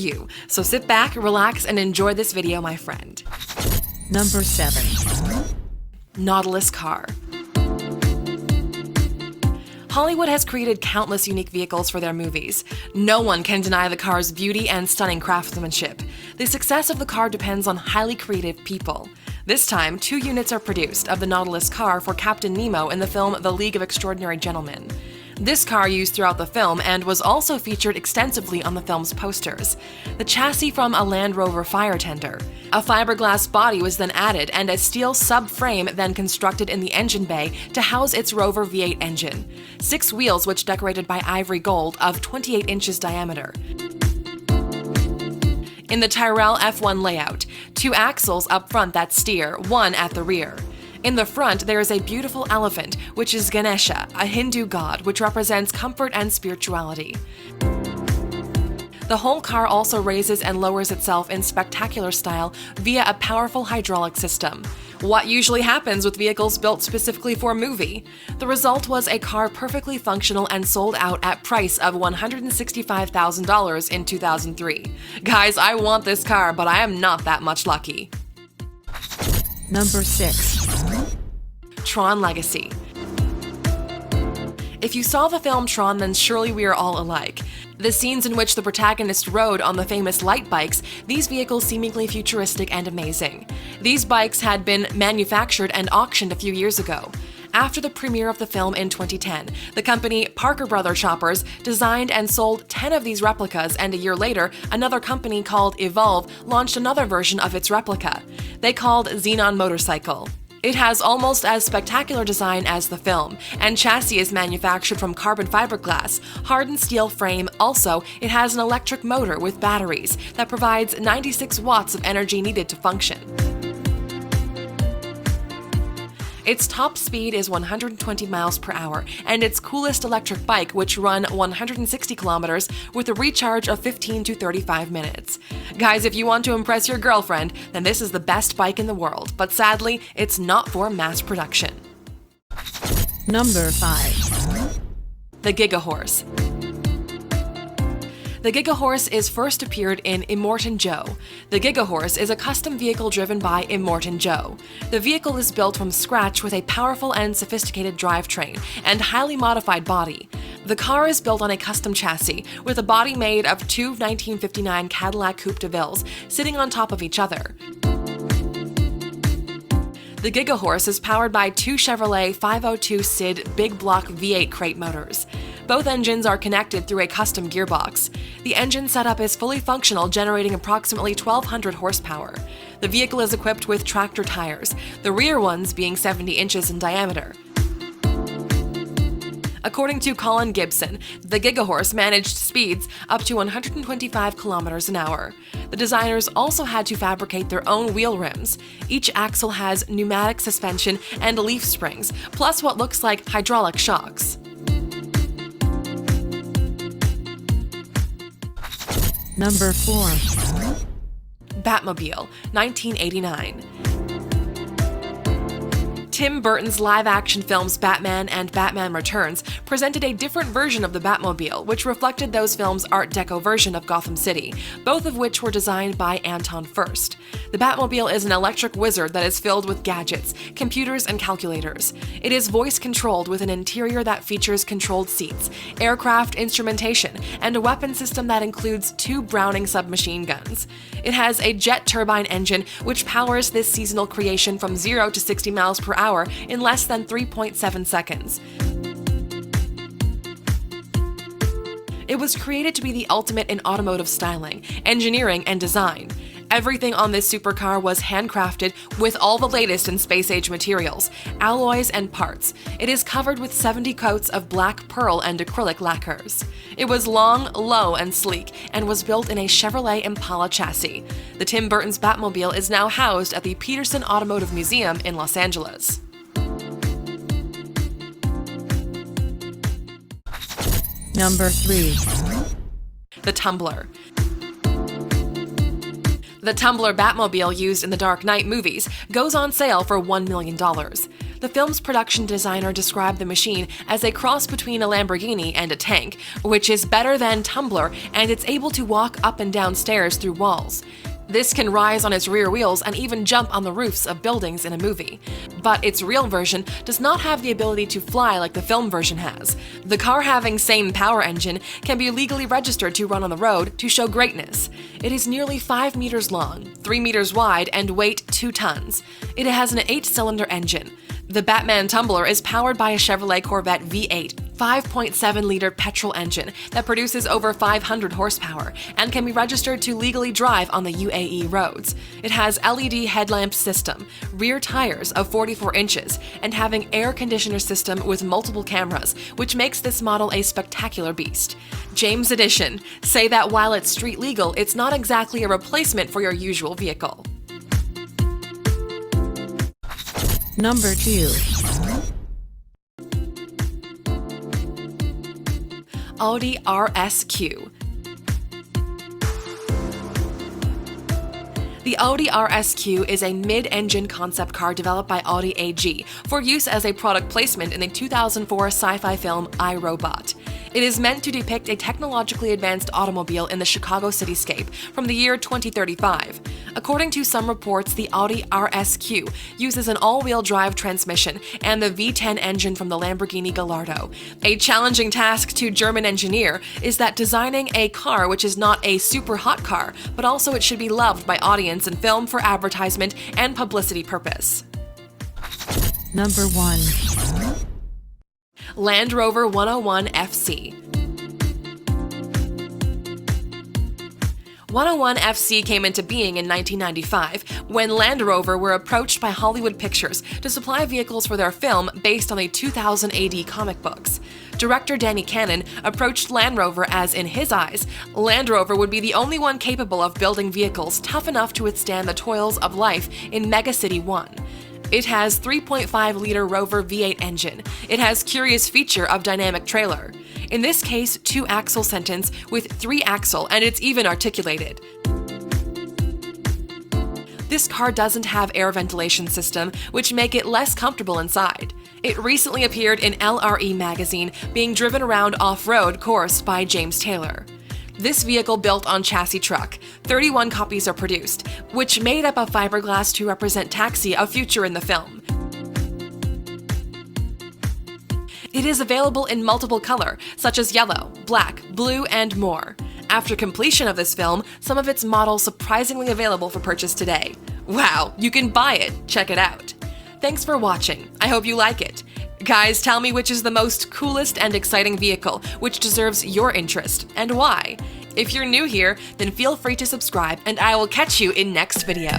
you. So sit back, relax, and enjoy this video, my friend. Number 7. Nautilus car. Hollywood has created countless unique vehicles for their movies. No one can deny the car's beauty and stunning craftsmanship. The success of the car depends on highly creative people. This time, 2 units are produced of the Nautilus car for Captain Nemo in the film The League of Extraordinary Gentlemen. This car used throughout the film and was also featured extensively on the film's posters. The chassis from a Land Rover fire tender. A fiberglass body was then added and a steel subframe then constructed in the engine bay to house its Rover V8 engine. 6 wheels which decorated by ivory gold of 28 inches diameter. In the Tyrrell F1 layout, 2 axles up front that steer, 1 at the rear. In the front, there is a beautiful elephant, which is Ganesha, a Hindu god which represents comfort and spirituality. The whole car also raises and lowers itself in spectacular style via a powerful hydraulic system. What usually happens with vehicles built specifically for a movie? The result was a car perfectly functional and sold out at price of $165,000 in 2003. Guys, I want this car, but I am not that much lucky. Number 6. Tron Legacy. If you saw the film Tron, then surely we are all alike. The scenes in which the protagonist rode on the famous light bikes, these vehicles seemingly futuristic and amazing. These bikes had been manufactured and auctioned a few years ago. After the premiere of the film in 2010, the company Parker Brothers Shoppers designed and sold 10 of these replicas, and a year later, another company called Evolve launched another version of its replica. They called Xenon Motorcycle. It has almost as spectacular design as the film, and chassis is manufactured from carbon fiberglass, hardened steel frame. Also, it has an electric motor with batteries that provides 96 watts of energy needed to function. Its top speed is 120 miles per hour, and its coolest electric bike, which run 160 kilometers with a recharge of 15 to 35 minutes. Guys, if you want to impress your girlfriend, then this is the best bike in the world, but sadly, it's not for mass production. Number 5. The Gigahorse. The Gigahorse is first appeared in Immortan Joe. The Gigahorse is a custom vehicle driven by Immortan Joe. The vehicle is built from scratch with a powerful and sophisticated drivetrain and highly modified body. The car is built on a custom chassis with a body made of 2 1959 Cadillac Coupe de Villes sitting on top of each other. The Gigahorse is powered by 2 Chevrolet 502 SID big block V8 crate motors. Both engines are connected through a custom gearbox. The engine setup is fully functional, generating approximately 1,200 horsepower. The vehicle is equipped with tractor tires, the rear ones being 70 inches in diameter. According to Colin Gibson, the Gigahorse managed speeds up to 125 kilometers an hour. The designers also had to fabricate their own wheel rims. Each axle has pneumatic suspension and leaf springs, plus what looks like hydraulic shocks. Number 4. Batmobile, 1989. Tim Burton's live-action films Batman and Batman Returns presented a different version of the Batmobile, which reflected those films' Art Deco version of Gotham City, both of which were designed by Anton Furst. The Batmobile is an electric wizard that is filled with gadgets, computers, and calculators. It is voice-controlled with an interior that features controlled seats, aircraft instrumentation, and a weapon system that includes 2 Browning submachine guns. It has a jet turbine engine which powers this seasonal creation from 0 to 60 miles per hour in less than 3.7 seconds. It was created to be the ultimate in automotive styling, engineering, and design. Everything on this supercar was handcrafted with all the latest in space-age materials, alloys, and parts. It is covered with 70 coats of black pearl and acrylic lacquers. It was long, low, and sleek, and was built in a Chevrolet Impala chassis. The Tim Burton's Batmobile is now housed at the Peterson Automotive Museum in Los Angeles. Number 3. The Tumbler. The Tumbler Batmobile used in the Dark Knight movies goes on sale for $1 million. The film's production designer described the machine as a cross between a Lamborghini and a tank, which is better than Tumbler, and it's able to walk up and down stairs through walls. This can rise on its rear wheels and even jump on the roofs of buildings in a movie. But its real version does not have the ability to fly like the film version has. The car, having same power engine, can be legally registered to run on the road to show greatness. It is nearly 5 meters long, 3 meters wide, and weight 2 tons. It has an 8-cylinder engine. The Batman Tumbler is powered by a Chevrolet Corvette V8 5.7-liter petrol engine that produces over 500 horsepower and can be registered to legally drive on the UAE roads. It has LED headlamp system, rear tires of 44 inches, and having air conditioner system with multiple cameras, which makes this model a spectacular beast. James Edition say that while it's street legal, it's not exactly a replacement for your usual vehicle. Number 2. Audi RSQ. The Audi RSQ is a mid-engine concept car developed by Audi AG for use as a product placement in the 2004 sci-fi film I, Robot. It is meant to depict a technologically advanced automobile in the Chicago cityscape from the year 2035. According to some reports, the Audi RSQ uses an all-wheel drive transmission and the V10 engine from the Lamborghini Gallardo. A challenging task to German engineer is that designing a car which is not a super hot car, but also it should be loved by audience and film for advertisement and publicity purpose. Number 1. Land Rover 101 FC. 101 FC came into being in 1995 when Land Rover were approached by Hollywood Pictures to supply vehicles for their film based on the 2000 AD comic books. Director Danny Cannon approached Land Rover as, in his eyes, Land Rover would be the only one capable of building vehicles tough enough to withstand the toils of life in Mega City 1. It has 3.5-liter Rover V8 engine. It has curious feature of dynamic trailer. In this case, 2-axle sentence with 3-axle, and it's even articulated. This car doesn't have air ventilation system, which make it less comfortable inside. It recently appeared in LRE magazine, being driven around off-road course by James Taylor. This vehicle built on chassis truck. 31 copies are produced, which made up of fiberglass to represent Taxi, a future in the film. It is available in multiple color, such as yellow, black, blue, and more. After completion of this film, some of its models surprisingly available for purchase today. Wow, you can buy it. Check it out. Thanks for watching. I hope you like it. Guys, tell me which is the most coolest and exciting vehicle, which deserves your interest, and why. If you're new here, then feel free to subscribe, and I will catch you in next video.